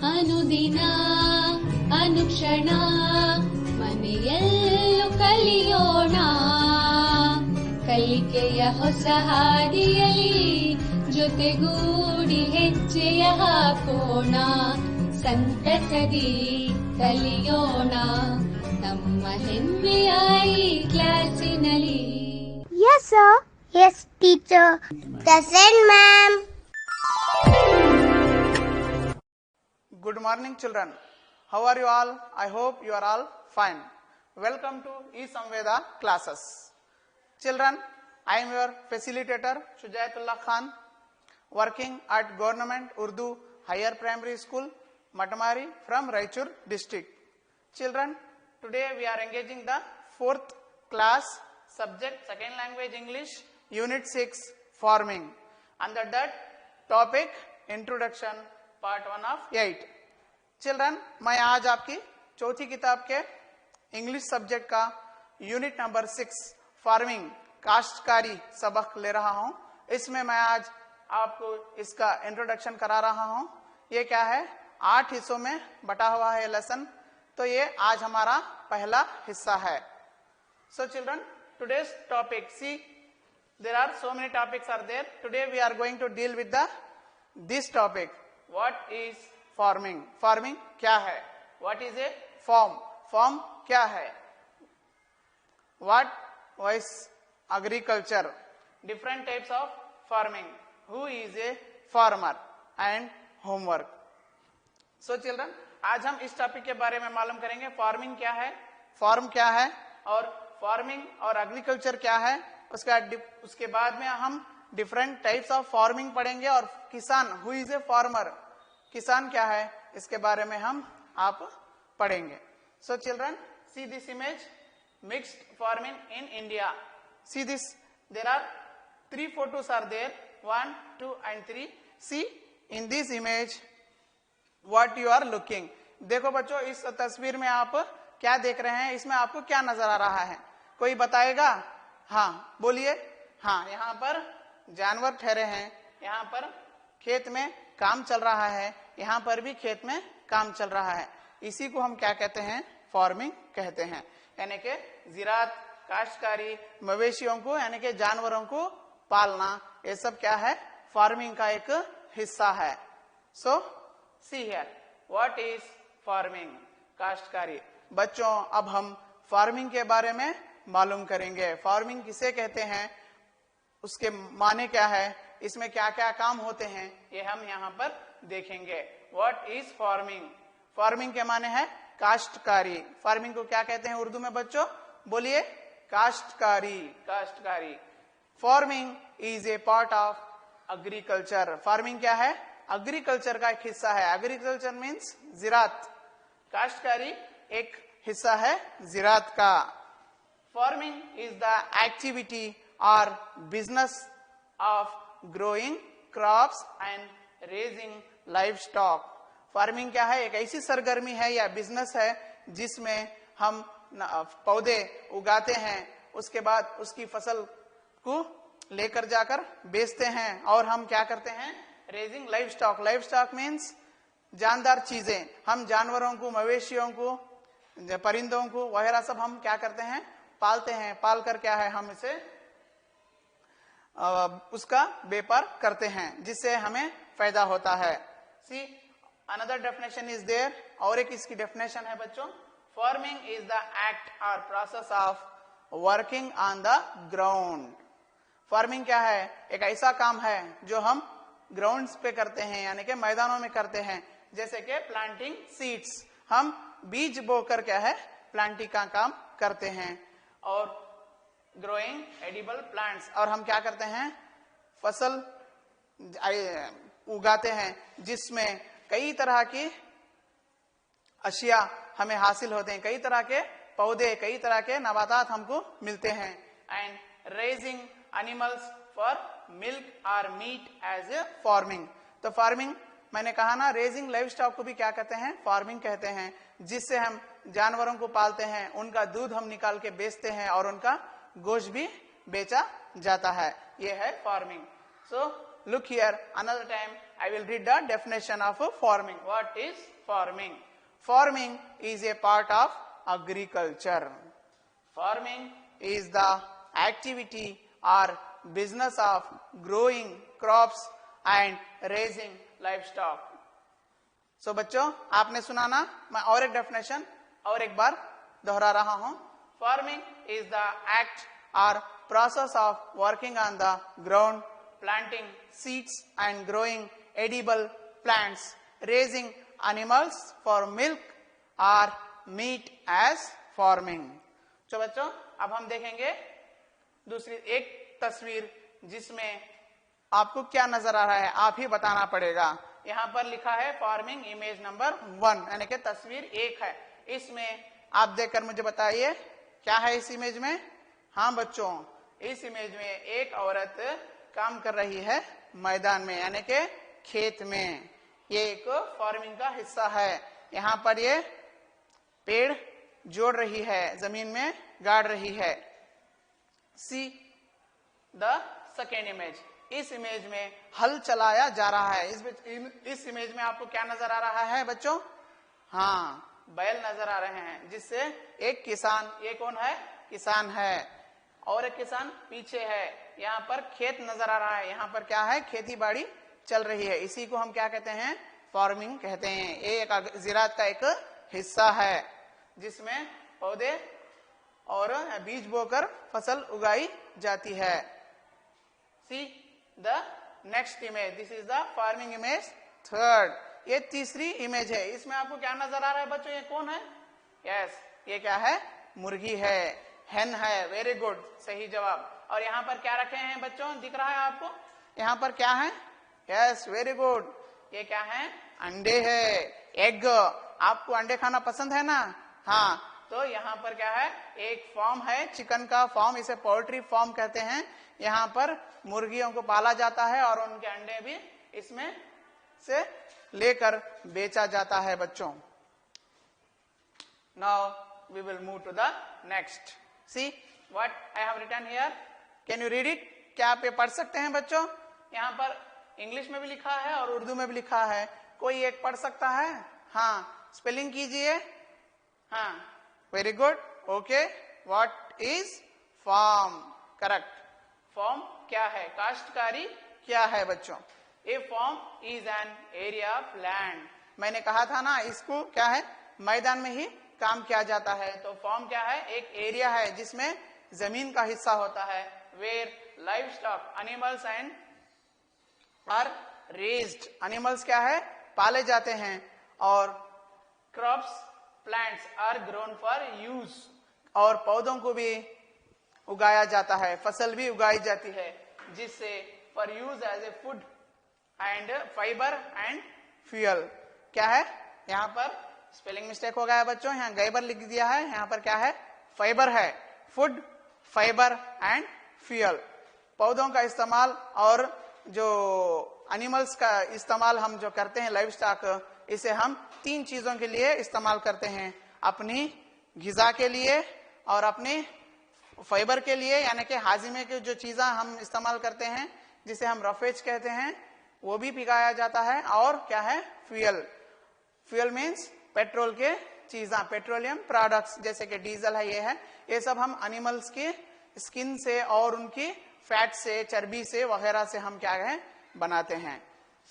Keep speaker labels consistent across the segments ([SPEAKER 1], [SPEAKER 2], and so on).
[SPEAKER 1] ಅನುದಿನ ಅನುಕ್ಷಣ ಮನೆಯಲ್ಲೂ ಕಲಿಯೋಣ ಕಲಿಕೆಯ ಹೊಸ ಹಾದಿಯಲ್ಲಿ ಜೊತೆಗೂಡಿ ಹೆಜ್ಜೆಯ ಹಾಕೋಣ ಸಂತಸದಿ ಕಲಿಯೋಣ ನಮ್ಮ ಹೆಮ್ಮೆಯ ಈ ಕ್ಲಾಸಿನಲ್ಲಿ.
[SPEAKER 2] Yes, sir. Yes, teacher. Present, ma'am.
[SPEAKER 3] Good morning, children. How are you all? I hope you are all fine. Welcome to E-Samveda classes. Children, I am your facilitator, Shujayatullah Khan, working at Government Urdu Higher Primary School, Matamari from Raichur district. Children, today we are engaging the 4th class subject second language English unit 6 farming. Under that topic introduction part 1 of 8. Children, मैं आज आपकी चौथी किताब के English subject का unit number 6 farming काश्तकारी सबक ले रहा हूं. इसमें मैं आज आपको इसका इंट्रोडक्शन करा रहा हूं. ये क्या है, 8 हिस्सों में बटा हुआ है लेसन. तो ये आज हमारा पहला हिस्सा है. So children, today's topic, see there are so many topics are there. Today we are going to deal with this topic. What is farming? Farming क्या है? What is a farm? Farm क्या है? What is agriculture? Different types of farming. Who is a farmer? And homework. So children, आज हम इस topic के बारे में मालूम करेंगे. फार्मिंग क्या है, फार्म क्या है और फार्मिंग और एग्रीकल्चर क्या है. उसके बाद में हम डिफरेंट टाइप्स ऑफ फार्मिंग पढ़ेंगे और किसान, हु इज ए फार्मर, किसान क्या है, इसके बारे में हम आप पढ़ेंगे. So children, see this image, mixed farming in India. See this, there are 3 photos are there, 1, 2 and 3. See in this image what you are looking. देखो बच्चों, इस तस्वीर में आप क्या देख रहे हैं, इसमें आपको क्या नजर आ रहा है, कोई बताएगा? हाँ बोलिए. हाँ, यहाँ पर जानवर ठहरे हैं, यहाँ पर खेत में काम चल रहा है, यहाँ पर भी खेत में काम चल रहा है. इसी को हम क्या कहते हैं, फार्मिंग कहते हैं. यानी कि ज़िरात, काश्तकारी, मवेशियों को यानी कि जानवरों को पालना, ये सब क्या है, फार्मिंग का एक हिस्सा है. So see here, what is farming, काश्तकारी. बच्चों, अब हम फार्मिंग के बारे में मालूम करेंगे. फार्मिंग किसे कहते हैं, उसके माने क्या है, इसमें क्या क्या काम होते हैं, ये हम यहाँ पर देखेंगे. What is farming? फार्मिंग के माने है काश्तकारी. फार्मिंग को क्या कहते हैं उर्दू में बच्चों, बोलिए? काश्तकारी. काश्तकारी. Farming is a part of agriculture. Farming क्या है, एग्रीकल्चर का एक हिस्सा है. एग्रीकल्चर मीन्स ज़िरात, काश्तकारी एक हिस्सा है ज़िरात का. फार्मिंग इज द एक्टिविटी और business of growing crops and raising live stock. Farming क्या है, एक ऐसी सरगर्मी है या बिजनेस है जिसमें हम पौधे उगाते हैं, उसके बाद उसकी फसल को लेकर जाकर बेचते हैं और हम क्या करते हैं, raising live stock. Live stock means जानदार चीजें. हम जानवरों को, मवेशियों को, परिंदों को वगैरह सब हम क्या करते हैं, पालते हैं. पाल कर क्या है, हम इसे उसका व्यापार करते हैं जिससे हमें फायदा होता है. See another definition is there, और एक इसकी डेफिनेशन है बच्चों, फार्मिंग इज द एक्ट और process of working on the ground. Farming क्या है, एक ऐसा काम है जो हम ग्राउंड्स पे करते हैं यानी कि मैदानों में करते हैं. जैसे कि प्लांटिंग सीड्स, हम बीज बोकर क्या है, प्लांटिंग का काम करते हैं. और ग्रोइंग एडिबल प्लांट्स, और हम क्या करते हैं, फसल उगाते हैं जिसमें कई तरह की अशिया हमें हासिल होते हैं, कई तरह के पौधे, कई तरह के नबातात हमको मिलते हैं. And raising animals for milk और मीट एज ए फार्मिंग. तो फार्मिंग मैंने कहा ना, रेजिंग लाइव स्टॉक को भी क्या कहते हैं, फार्मिंग कहते हैं, जिससे हम जानवरों को पालते हैं, उनका दूध हम निकाल के बेचते हैं और उनका गोश्त भी बेचा जाता है. ये है farming. So look here, another time I will read the definition of farming. What is farming? Farming is a part of agriculture. Farming is the activity or business of growing crops and raising livestock. So बच्चों, आपने सुना ना, मैं और एक definition और एक बार दोहरा रहा हूं. Farming is the act or process of working on the ground, planting seeds and growing edible plants, raising animals for milk or meat as farming. तो बच्चों, अब हम देखेंगे दूसरी एक तस्वीर जिसमें आपको क्या नजर आ रहा है, आप ही बताना पड़ेगा. यहाँ पर लिखा है फार्मिंग, इमेज नंबर 1, यानी कि तस्वीर 1 है. इसमें आप देखकर मुझे बताइए क्या है इस इमेज में. हाँ बच्चों, इस इमेज में एक औरत काम कर रही है मैदान में, यानी कि खेत में. ये एक फार्मिंग का हिस्सा है. यहाँ पर ये पेड़ जोड़ रही है, जमीन में गाड़ रही है. See the second image. इस इमेज में हल चलाया जा रहा है. इस इमेज में आपको क्या नजर आ रहा है बच्चों? हाँ, बैल नजर आ रहे हैं, जिससे एक किसान, ये कौन है? किसान है, और एक किसान पीछे है. यहाँ पर खेत नजर आ रहा है. यहाँ पर क्या है? खेती बाड़ी चल रही है. इसी को हम क्या कहते हैं? फार्मिंग कहते हैं. ये एक ज़राअत का एक हिस्सा है जिसमें पौधे और बीज बोकर फसल उगाई जाती है. See the next image. This is the farming image 3rd. ये तीसरी इमेज है. इसमें आपको क्या नजर आ रहा है बच्चों? ये कौन है? यस, ये क्या है? मुर्गी है, हेन है. वेरी गुड, सही जवाब. और यहाँ पर क्या रखे हैं बच्चों? दिख रहा है आपको? यहाँ पर क्या है? Yes, very good. ये क्या है? अंडे है, एग. आपको अंडे खाना पसंद है ना? हाँ, तो यहाँ पर क्या है? एक फार्म है, चिकन का फार्म. इसे पोल्ट्री फार्म कहते हैं. यहाँ पर मुर्गियों को पाला जाता है और उनके अंडे भी इसमें से लेकर बेचा जाता है बच्चों. Now we will move to the next. See what I have written here. Can you read it? क्या आप ये पढ़ सकते हैं बच्चों? यहाँ पर इंग्लिश में भी लिखा है और उर्दू में भी लिखा है. कोई एक पढ़ सकता है? हाँ, स्पेलिंग कीजिए. हाँ, very good. Okay, what is farm? Correct. Farm क्या है? काश्तकारी क्या है बच्चों? A farm is an area of land. मैंने कहा था ना, इसको क्या है? मैदान में ही काम किया जाता है. तो फार्म क्या है? एक एरिया है जिसमें जमीन का हिस्सा होता है. Where livestock animals and are raised. Animals क्या है? पाले जाते हैं. और crops plants are grown for use. और पौधों को भी उगाया जाता है, फसल भी उगाई जाती है, जिससे for use as a food and fibre and fuel. क्या है? यहाँ पर स्पेलिंग मिस्टेक हो गया है बच्चों. यहाँ गैबर लिख दिया है, यहाँ पर क्या है? फाइबर है. Food, fibre and fuel. पौधों का इस्तेमाल और जो एनिमल्स का इस्तेमाल हम जो करते हैं, लाइव स्टॉक, इसे हम 3 चीजों के लिए इस्तेमाल करते हैं. अपनी ग़िज़ा के लिए और अपनी फाइबर के लिए, यानी कि हाजिमे की जो चीजें हम इस्तेमाल करते हैं जिसे हम रफेज कहते हैं, वो भी पिघाया जाता है. और क्या है? फ्यूल. फ्यूल मीन्स पेट्रोल के चीजें, पेट्रोलियम प्रोडक्ट्स, जैसे कि डीजल है, ये है. ये सब हम एनिमल्स की स्किन से और उनकी फैट से, चर्बी से वगैरह से हम क्या है? बनाते हैं.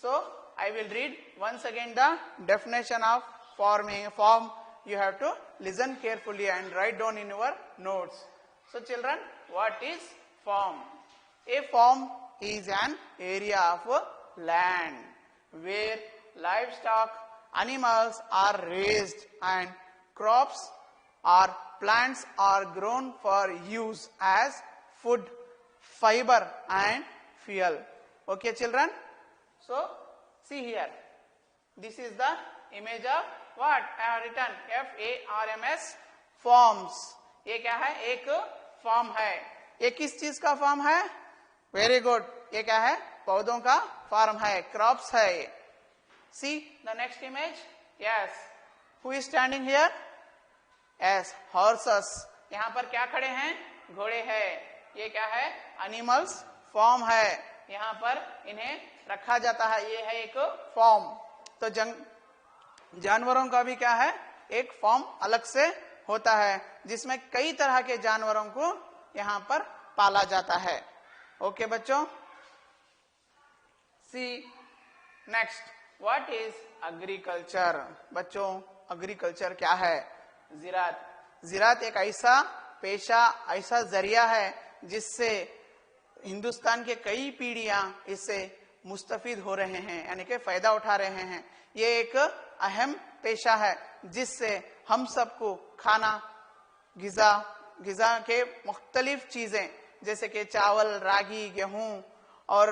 [SPEAKER 3] So I will read once again the definition of farming. Farm you have to listen carefully and write down in your notes. So children, what is farm? A farm is an area of land where livestock, animals are raised and crops or plants are grown for use as food, fiber and fuel. Okay children? So see here. This is the image of what I have written, FARMS, forms. ये क्या है? एक form है. ये किस चीज का form है? Very good. ये क्या है? पौधों का फार्म है, क्रॉप्स है. See the next image. Yes, who is standing here? Yes, horses. यहाँ पर क्या खड़े हैं? घोड़े हैं. ये क्या है? एनिमल्स फॉर्म है. यहाँ पर इन्हें रखा जाता है। ये है एक फॉर्म। तो जानवरों का भी क्या है, एक फॉर्म अलग से होता है जिसमें कई तरह के जानवरों को यहाँ पर पाला जाता है। ओके बच्चों, सी नेक्स्ट, व्हाट इज एग्रीकल्चर। बच्चों एग्रीकल्चर क्या है? ज़राअत एक ऐसा पेशा, ऐसा जरिया है जिससे हिंदुस्तान के कई पीढ़ियां इससे मुस्तफिद हो रहे हैं, यानी कि फायदा उठा रहे हैं। ये एक अहम पेशा है जिससे हम सबको खाना, गिजा के मुख्तलिफ चीजें जैसे कि चावल, रागी, गेहूं और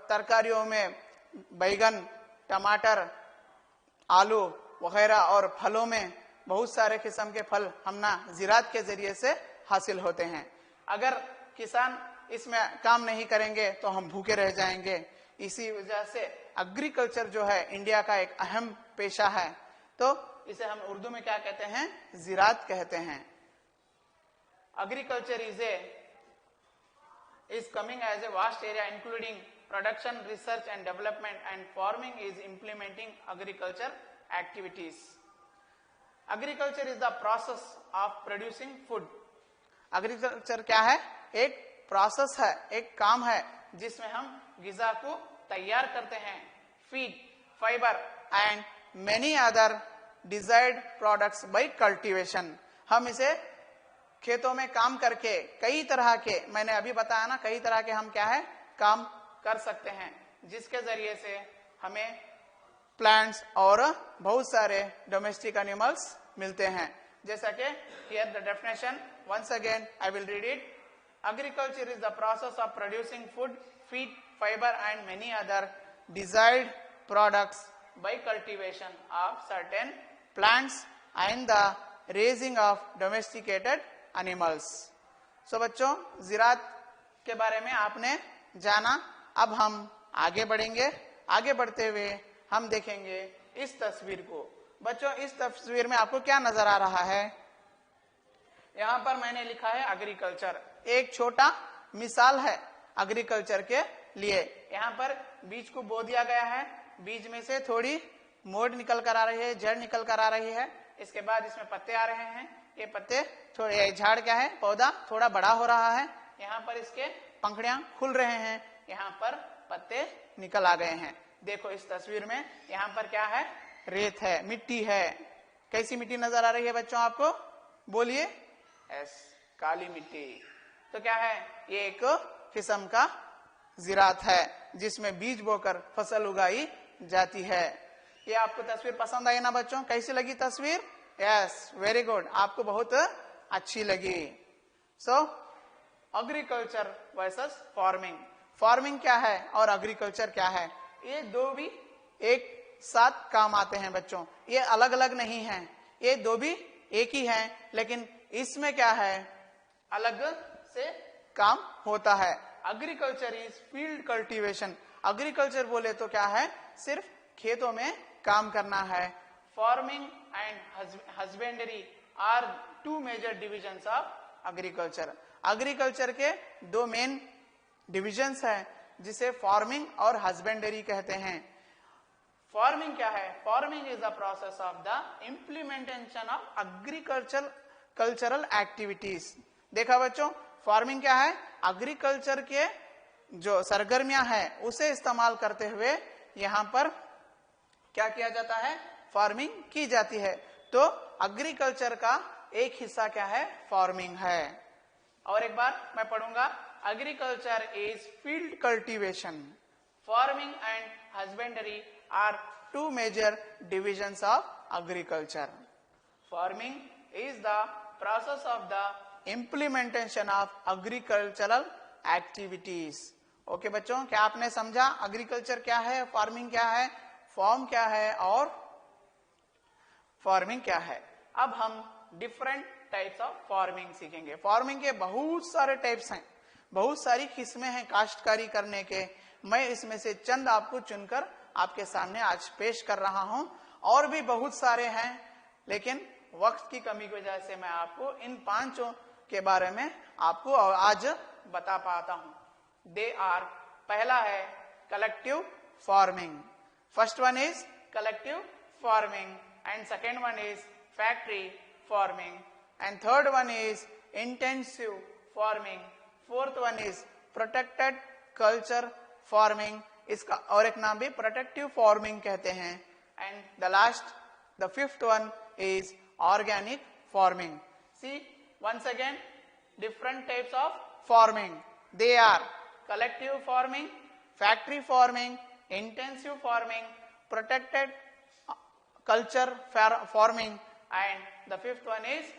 [SPEAKER 3] तरकारियों में बैगन, टमाटर, आलू वगैरह और फलों में बहुत सारे किस्म के फल हमना ज़राअत के जरिए से हासिल होते हैं। अगर किसान इसमें काम नहीं करेंगे तो हम भूखे रह जाएंगे। इसी वजह से एग्रीकल्चर जो है इंडिया का एक अहम पेशा है। तो इसे हम उर्दू में क्या कहते हैं? ज़राअत कहते हैं। Agriculture is coming as a vast area including production, research and development, and farming is implementing agriculture activities. Agriculture is the process of producing food. Agriculture क्या है? एक प्रोसेस है, एक काम है जिसमें हम गिजा को तैयार करते हैं। Feed, fibre and many other desired products by cultivation. हम इसे खेतों में काम करके कई तरह के, मैंने अभी बताया ना, कई तरह के हम क्या है काम कर सकते हैं जिसके जरिए से हमें प्लांट्स और बहुत सारे डोमेस्टिक एनिमल्स मिलते हैं। जैसा कि here the definition, once again I will read it. Agriculture is the process of producing food, feed, fibre and many other desired products by cultivation of certain plants and the raising of domesticated animals. So बच्चों, ज़राअत के बारे में आपने जाना। अब हम आगे बढ़ेंगे। आगे बढ़ते हुए हम देखेंगे इस तस्वीर को। बच्चों इस तस्वीर में आपको क्या नजर आ रहा है? यहाँ पर मैंने लिखा है एग्रीकल्चर। एक छोटा मिसाल है एग्रीकल्चर के लिए। यहाँ पर बीज को बो दिया गया है, बीज में से थोड़ी मोड़ निकल कर आ रही है, जड़ निकल कर आ रही है। इसके बाद इसमें पत्ते आ रहे हैं। ये पत्ते थोड़े, झाड़ क्या है, पौधा थोड़ा बड़ा हो रहा है। यहाँ पर इसके पंखुड़ियां खुल रहे हैं, यहाँ पर पत्ते निकल आ गए हैं। देखो इस तस्वीर में यहाँ पर क्या है? रेत है, मिट्टी है। कैसी मिट्टी नजर आ रही है बच्चों आपको? बोलिए। यस, काली मिट्टी। तो क्या है? ये एक किस्म का ज़राअत है जिसमें बीज बोकर फसल उगाई जाती है। ये आपको तस्वीर पसंद आई ना बच्चों? कैसी लगी तस्वीर? यस, वेरी गुड, आपको बहुत अच्छी लगी। सो एग्रीकल्चर वर्सेस फार्मिंग। फार्मिंग क्या है और एग्रीकल्चर क्या है? ये दो भी एक साथ काम आते हैं बच्चों, ये अलग अलग नहीं हैं। ये दो भी एक ही हैं, लेकिन इसमें क्या है, अलग से काम होता है। Agriculture is field cultivation. Agriculture बोले तो क्या है? सिर्फ खेतों में काम करना है। Farming and husbandry are two major divisions of agriculture. Agriculture के दो मेन डिविजन्स हैं जिसे फार्मिंग और हस्बेंडरी कहते हैं। फार्मिंग क्या है? Farming is the process of the implementation of cultural activities. देखा बच्चों, फार्मिंग क्या है? एग्रीकल्चर के जो सरगर्मियां हैं उसे इस्तेमाल करते हुए यहाँ पर क्या किया जाता है? फार्मिंग की जाती है। तो एग्रीकल्चर का एक हिस्सा क्या है? फार्मिंग है। और एक बार मैं पढ़ूंगा, agriculture is field cultivation. Farming and husbandry are two major divisions of agriculture. Farming is the process of the implementation of agricultural activities. Okay बच्चों, क्या आपने समझा एग्रीकल्चर क्या है, फार्मिंग क्या है, फॉर्म क्या है और फार्मिंग क्या है? अब हम डिफरेंट टाइप्स ऑफ फार्मिंग सीखेंगे। फार्मिंग के बहुत सारे टाइप्स हैं, बहुत सारी किस्में हैं काश्तकारी करने के। मैं इसमें से चंद आपको चुनकर आपके सामने आज पेश कर रहा हूं। और भी बहुत सारे हैं, लेकिन वक्त की कमी की वजह से मैं आपको इन पांचों के बारे में आपको आज बता पाता हूं। दे आर पहला है collective farming. First one is collective farming and second one is factory farming and third one is intensive farming. Fourth one is protected culture farming. इसका और एक नाम भी प्रोटेक्टिव फार्मिंग कहते हैं. And the last, the fifth one is organic farming. See once again, different types of farming. They are collective farming, factory farming, intensive farming, protected culture farming and the fifth one is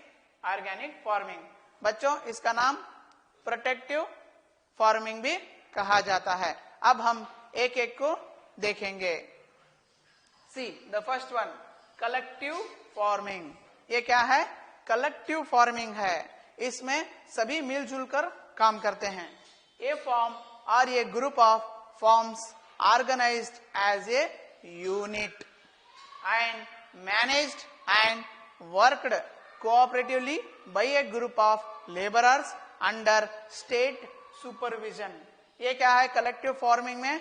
[SPEAKER 3] organic farming. बच्चों इसका नाम protective farming भी कहा जाता है. अब हम एक एक को देखेंगे. See the first one collective farming. ये क्या है? कलेक्टिव फार्मिंग है. इसमें सभी मिलजुल कर काम करते हैं. ए फॉर्म और a group of farms organised as a unit and managed and worked cooperatively by a group of labourers under state supervision. ये क्या है? कलेक्टिव फार्मिंग में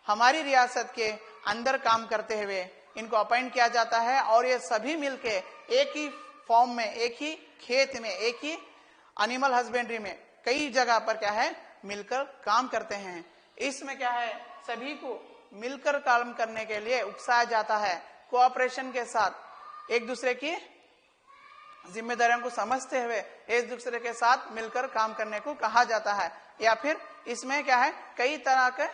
[SPEAKER 3] हमारी रियासत के अंदर काम करते हुए इनको अपॉइंट किया जाता है और ये सभी मिलके एक ही फॉर्म में, एक ही खेत में, एक ही एनिमल हस्बेंड्री में कई जगह पर क्या है मिलकर काम करते हैं. इसमें क्या है? सभी को मिलकर काम करने के लिए उकसाया जाता है. कोऑपरेशन के साथ एक दूसरे की जिम्मेदारियों को समझते हुए एक दूसरे के साथ मिलकर काम करने को कहा जाता है. या फिर इसमें क्या है? कई तरह के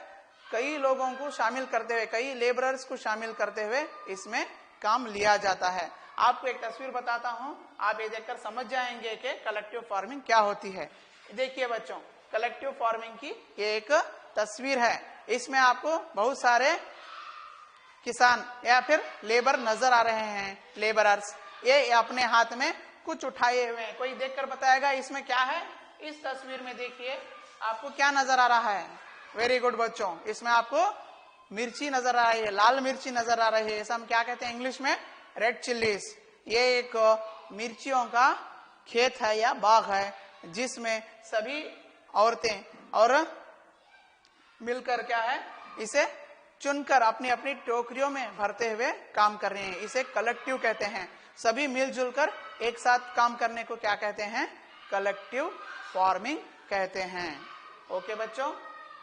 [SPEAKER 3] कई लोगों को शामिल करते हुए, कई लेबरर्स को शामिल करते हुए इसमें काम लिया जाता है. आपको एक तस्वीर बताता हूं, आप ये देखकर समझ जाएंगे कि कलेक्टिव फार्मिंग क्या होती है. देखिए बच्चों, कलेक्टिव फार्मिंग की ये एक तस्वीर है. इसमें आपको बहुत सारे किसान या फिर लेबर नजर आ रहे हैं. लेबरर्स ये अपने हाथ में कुछ उठाए हुए हैं. कोई देखकर बताएगा इसमें क्या है? इस तस्वीर में देखिए आपको क्या नजर आ रहा है? वेरी गुड बच्चों, इसमें आपको मिर्ची नजर आ रही है, लाल मिर्ची नजर आ रही है. इसे हम क्या कहते हैं इंग्लिश में? Red chillies. ये एक मिर्चियों का खेत है या बाग है जिसमें सभी औरतें और मिलकर क्या है इसे चुनकर अपनी अपनी टोकरियों में भरते हुए काम कर रहे हैं. इसे कलेक्टिव कहते हैं. सभी मिलजुल कर एक साथ काम करने को क्या कहते हैं? कलेक्टिव फार्मिंग कहते हैं. ओके बच्चों,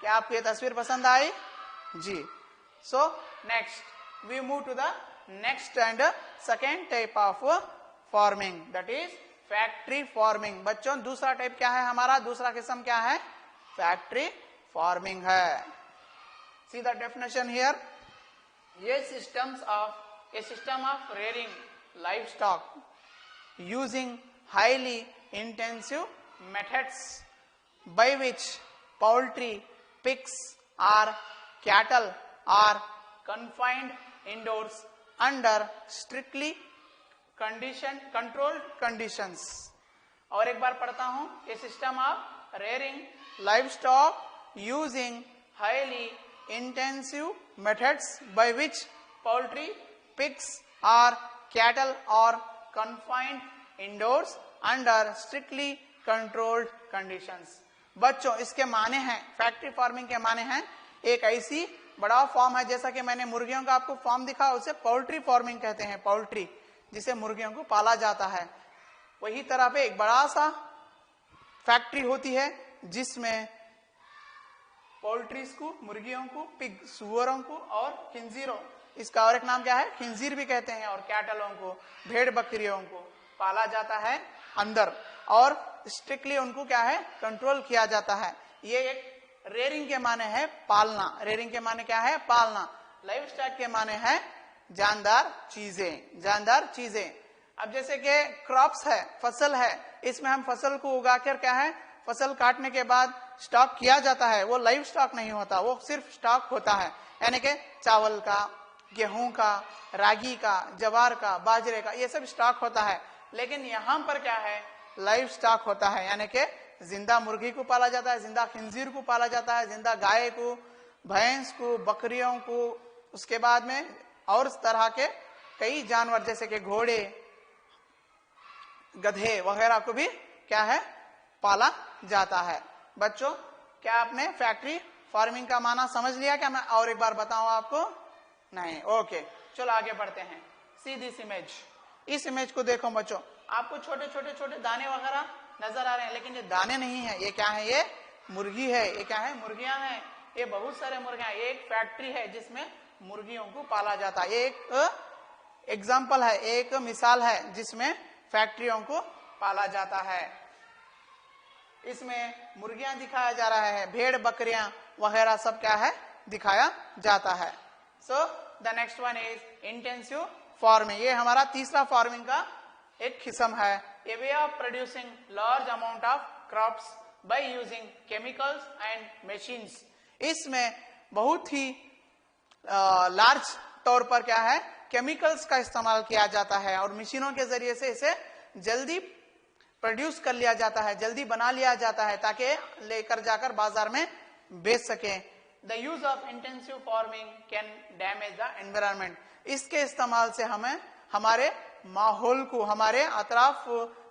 [SPEAKER 3] क्या आपको ये तस्वीर पसंद आई? जी. So next we move to the next and second type of farming, that is factory farming. बच्चों दूसरा टाइप क्या है हमारा? दूसरा किस्म क्या है? फैक्ट्री फार्मिंग है. See the definition here. A system of rearing livestock using highly intensive methods by which poultry, pigs or cattle are confined indoors under strictly controlled conditions. और एक बार पढ़ता हूं. A system of rearing livestock using highly intensive methods by which poultry, pigs or cattle are confined indoors under strictly controlled conditions. बच्चों इसके माने हैं, factory farming के माने हैं एक ऐसी बड़ा फॉर्म है, जैसा कि मैंने मुर्गियों का आपको फॉर्म दिखा, उसे पोल्ट्री फार्मिंग कहते हैं. पोल्ट्री जिसे मुर्गियों को पाला जाता है, वही तरह पे एक बड़ा सा फैक्ट्री होती है जिसमें पोल्ट्रीज को, मुर्गियों को, पिग सुअरों को और खिंजीरों, इसका और एक नाम क्या है? खिंजीर भी कहते हैं, और कैटलों को, भेड़ बकरियों को पाला जाता है अंदर और स्ट्रिक्टली उनको क्या है? कंट्रोल किया जाता है. ये एक रेयरिंग के माने है पालना. रेयरिंग के माने क्या है? पालना. लाइव स्टॉक के माने है जानदार चीजें, जानदार चीजें. अब जैसे कि क्रॉप्स है, फसल है, इसमें हम फसल को उगाकर क्या है फसल काटने के बाद स्टॉक किया जाता है. वो लाइव स्टॉक नहीं होता, वो सिर्फ स्टॉक होता है. यानी कि चावल का, गेहूं का, रागी का, जवार का, बाजरे का, ये सब स्टॉक होता है. लेकिन यहाँ पर क्या है? लाइव स्टॉक होता है. यानी कि जिंदा मुर्गी को पाला जाता है, जिंदा खिंजीर को पाला जाता है, जिंदा गाय को, भैंस को, बकरियों को, उसके बाद में और इस तरह के कई जानवर जैसे कि घोड़े, गधे वगैरह को भी क्या है? पाला जाता है. बच्चों क्या आपने फैक्ट्री फार्मिंग का माना समझ लिया क्या? मैं और एक बार बताऊं आपको? नहीं। ओके, चलो आगे बढ़ते हैं। सी दिस इमेज, इस इमेज को देखो बच्चों, आपको छोटे छोटे छोटे दाने वगैरह नजर आ रहे हैं, लेकिन ये दाने नहीं है, ये क्या है? ये मुर्गी है। ये क्या है? मुर्गियां हैं। ये बहुत सारे मुर्गियां, ये एक फैक्ट्री है जिसमें मुर्गियों को पाला जाता है। ये एक एग्जाम्पल है, एक मिसाल है जिसमें फैक्ट्रियों को पाला जाता है। इसमें मुर्गियां दिखाया जा रहा है, भेड़ बकरियां वगैरह सब क्या है? दिखाया जाता है। So the next one is intensive farming. ये हमारा तीसरा फार्मिंग का एक किस्म है। A way of producing large amount of crops by using chemicals and machines. इसमें बहुत ही लार्ज तौर पर क्या है? केमिकल्स का इस्तेमाल किया जाता है और मशीनों के जरिए से इसे जल्दी प्रोड्यूस कर लिया जाता है, जल्दी बना लिया जाता है ताकि लेकर जाकर बाजार में बेच सकें। The use of intensive farming can damage the environment. इसके इस्तेमाल से हमें हमारे माहौल को, हमारे अतराफ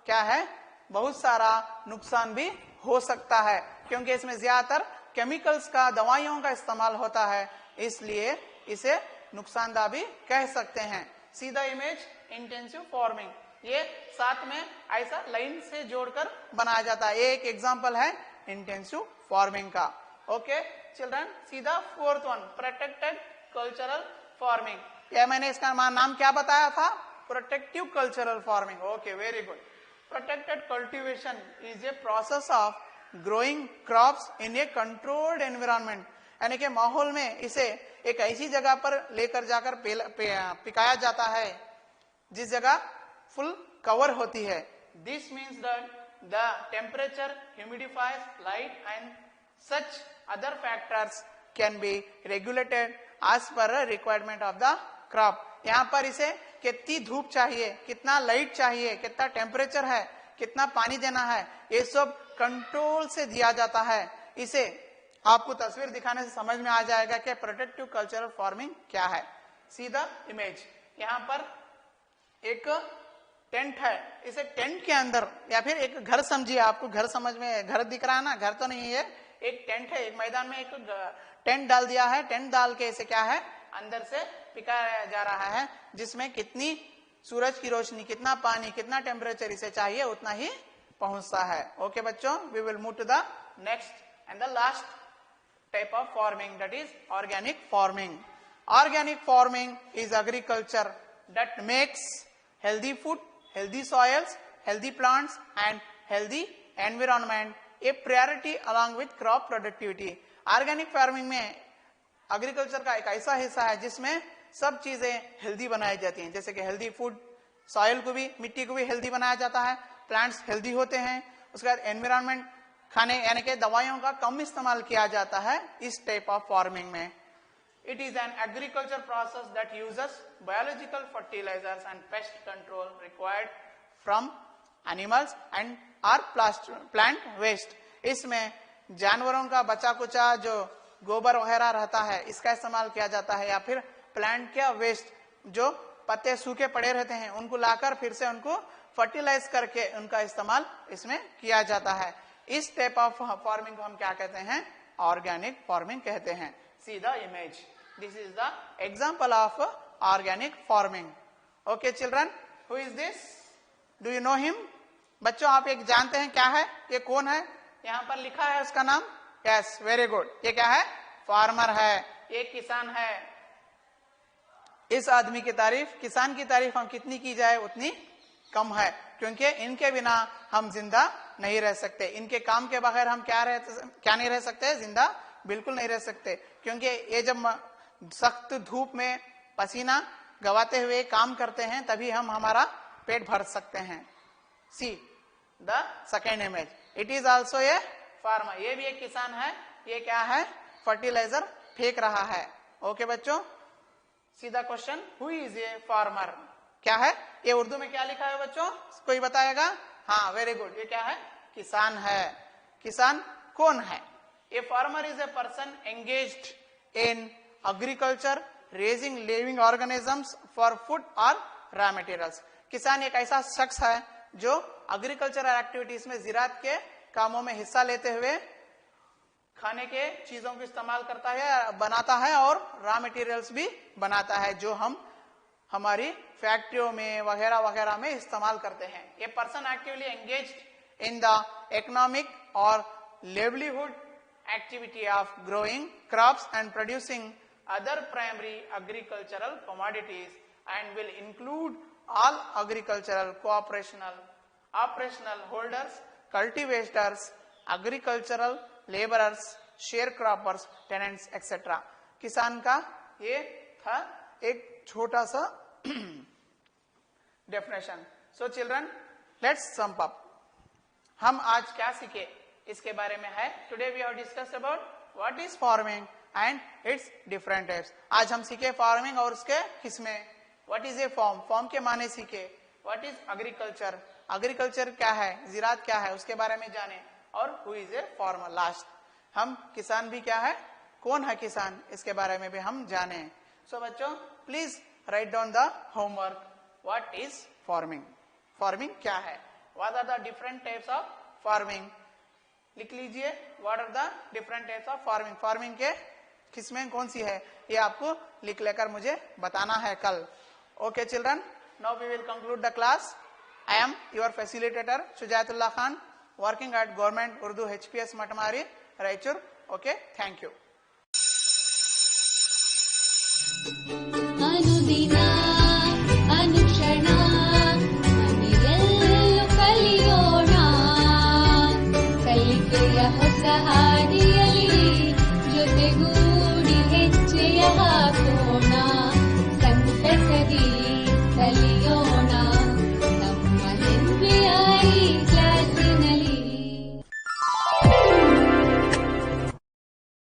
[SPEAKER 3] क्या है? बहुत सारा नुकसान भी हो सकता है, क्योंकि इसमें ज्यादातर केमिकल्स का, दवाइयों का इस्तेमाल होता है, इसलिए इसे नुकसानदायक भी कह सकते हैं। सीधा इमेज इंटेंसिव फार्मिंग, ये साथ में ऐसा लाइन से जोड़कर बनाया जाता है। एक एग्जांपल है इंटेंसिव फार्मिंग का। ओके चिल्ड्रन, सीधा fourth one, protected cultural farming. ये मैंने इसका नाम क्या बताया था? Protective cultural farming. Okay, very good. Protected cultivation is a process of growing crops in A controlled environment, यानी कि माहौल में इसे एक ऐसी जगह पर लेकर जाकर पिकाया जाता है जिस जगह फुल कवर होती है। This means that the temperature, humidifies, light and such other factors can be regulated as per requirement of the crop. यहाँ पर इसे कितनी धूप चाहिए, कितना लाइट चाहिए, कितना टेम्परेचर है, कितना पानी देना है, ये सब कंट्रोल से दिया जाता है। इसे आपको तस्वीर दिखाने से समझ में आ जाएगा कि प्रोटेक्टिव कल्चरल फार्मिंग क्या है। सीधा इमेज, यहाँ पर एक टेंट है, इसे टेंट के अंदर या फिर एक घर समझिए, आपको घर समझ में, घर दिख रहा है ना? घर तो नहीं है, एक टेंट है, एक मैदान में एक टेंट डाल दिया है। टेंट डाल के इसे क्या है? अंदर से पिकाया जा रहा है, जिसमें कितनी सूरज की रोशनी, कितना पानी, कितना टेम्परेचर इसे चाहिए उतना ही पहुंचता है। ओके बच्चों, we will move to the next and the last type of farming, that is organic farming. Organic farming is agriculture that makes healthy food, healthy soils, healthy plants and healthy environment a priority along with crop productivity. Organic farming में agriculture का एक ऐसा हिस्सा है जिसमें सब चीजें healthy बनाई जाती हैं, जैसे कि हेल्दी फूड, सॉइल को भी, मिट्टी को भी हेल्दी बनाया जाता है, प्लांट्स हेल्दी होते हैं, उसके बाद एनवायरनमेंट, खाने यानी कि दवाइयों का कम इस्तेमाल किया जाता है इस टाइप ऑफ फार्मिंग में। It is an agriculture process that uses biological fertilisers and pest control required from animals and are plant waste. इसमें जानवरों का बचा कुचा जो गोबर वगैरह रहता है इसका इस्तेमाल किया जाता है, या फिर प्लांट का वेस्ट, जो पत्ते सूखे पड़े रहते हैं उनको लाकर फिर से उनको फर्टिलाइज करके उनका इस्तेमाल इसमें किया जाता है। इस टाइप ऑफ फार्मिंग को हम क्या कहते हैं? ऑर्गेनिक फार्मिंग कहते हैं। See the image, this is the example of organic farming. Okay children, who is this? Do you know him? बच्चों आप एक जानते हैं क्या है? ये कौन है? यहाँ पर लिखा है उसका नाम। Yes, very good. ये क्या है? फार्मर है, ये किसान है। इस आदमी की तारीफ, किसान की तारीफ हम कितनी की जाए उतनी कम है, क्योंकि इनके बिना हम जिंदा नहीं रह सकते। इनके काम के बगैर हम क्या नहीं रह सकते? जिंदा बिल्कुल नहीं रह सकते, क्योंकि ये जब सख्त धूप में पसीना गवाते हुए काम करते हैं तभी हम हमारा पेट भर सकते हैं। See the second image, it is also a farmer. ये भी एक किसान है। ये क्या है? फर्टिलाइजर फेंक रहा है। ओके बच्चों, सीधा question, who is a farmer? क्या है? ये उर्दू में क्या लिखा है बच्चों? कोई बताएगा? हाँ, वेरी गुड। ये क्या है? किसान है। किसान कौन है? A farmer is a person engaged in agriculture raising living organisms for food और रॉ मटेरियल्स। किसान एक ऐसा शख्स है जो एग्रीकल्चरल एक्टिविटीज में ज़राअत के कामों में हिस्सा लेते हुए खाने के चीजों को इस्तेमाल करता है, बनाता है और रॉ मटेरियल्स भी बनाता है जो हम हमारी फैक्ट्रियों में वगैरह वगैरह में इस्तेमाल करते हैं. A person actively engaged in the economic और livelihood activity of growing crops and producing other primary agricultural commodities and will include all agricultural operational holders, cultivators, agricultural laborers, sharecroppers, tenants, etc. किसान का ये था एक छोटा सा definition. So children, let's sum up. हम आज क्या सीखे इसके बारे में है. Today we have discussed about what is farming and its different types. आज हम सीखे फार्मिंग और उसके किस्में. What is a farm, farm के माने सीखे. व्हाट इज एग्रीकल्चर, एग्रीकल्चर क्या है, ज़राअत क्या है उसके बारे में जाने. और who is a farmer. Last हम किसान भी क्या है, कौन है किसान, इसके बारे में भी हम जाने. सो बच्चों, please write down the homework. What is farming, farming क्या है. What are the different types of farming. लिख लीजिए. What are the different types of farming. Farming के किस्में कौन सी है ये आपको लिख लेकर मुझे बताना है कल. Okay children, now we will conclude the class. I am your facilitator Shujatullah Khan, working at government Urdu HPS Matmari, Raichur. Okay, thank you.
[SPEAKER 1] अनुदिನ ಅನುಕ್ಷಣ ಮನೆಯಲ್ಲೂ ಕಲಿಯೋಣ, ಕಲಿಕೆಯ ಹೊಸ ಹಾದಿಯಲ್ಲಿ ಜೊತೆಗೂಡಿ ಹೆಜ್ಜೆಯ